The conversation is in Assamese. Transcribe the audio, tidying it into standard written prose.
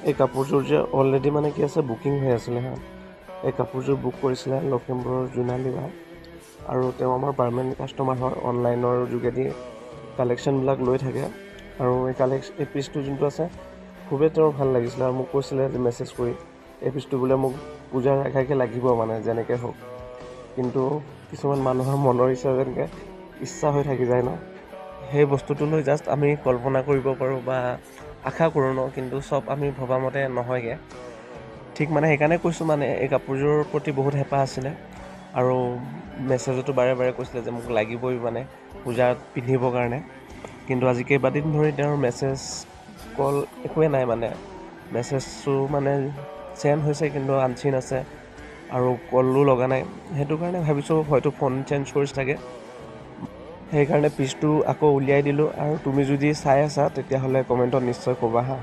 এই কাপোৰযোৰ যে অলৰেডি মানে কি আছে বুকিং হৈ আছিলে হা। এই কাপোৰযোৰ বুক কৰিছিলে লখিমপুৰৰ জোনালী বা, আৰু তেওঁ আমাৰ পাৰ্মানেণ্ট কাষ্টমাৰ হয়, অনলাইনৰ যোগেদি কালেকশ্যনবিলাক লৈ থাকে। আৰু এই পিচটো যোনটো আছে খুবেই তেওঁৰ ভাল লাগিছিলে আৰু মোক কৈছিলে যে মেছেজ কৰি এই পিচটো বোলে মোক পূজাৰ আগে লাগিব মানে যেনেকৈ হওক। কিন্তু কিছুমান মানুহৰ মনৰ যেনেকৈ ইচ্ছা হৈ থাকি যায় ন, সেই বস্তুটো লৈ জাষ্ট আমি কল্পনা কৰিব পাৰোঁ বা আশা কৰোঁ ন, কিন্তু চব আমি ভবামতে নহয়গৈ। ঠিক মানে সেইকাৰণে কৈছোঁ মানে এই কাপোৰযোৰৰ প্ৰতি বহুত হেঁপাহ আছিলে আৰু মেছেজতো বাৰে বাৰে কৈছিলে যে মোক লাগিবই মানে পূজাত পিন্ধিবৰ কাৰণে। কিন্তু আজি কেইবাদিন ধৰি তেওঁৰ মেছেজ কল একোৱে নাই মানে। মেছেজটো মানে চেণ্ড হৈছে কিন্তু আনচিন আছে আৰু কলো লগা নাই। সেইটো কাৰণে ভাবিছোঁ হয়তো ফোন চেঞ্জ কৰিছে চাগে। সেইকাৰণে পিচটো আকৌ উলিয়াই দিলোঁ। আৰু তুমি যদি চাই আছা তেতিয়াহ'লে কমেণ্টত নিশ্চয় ক'বা হা।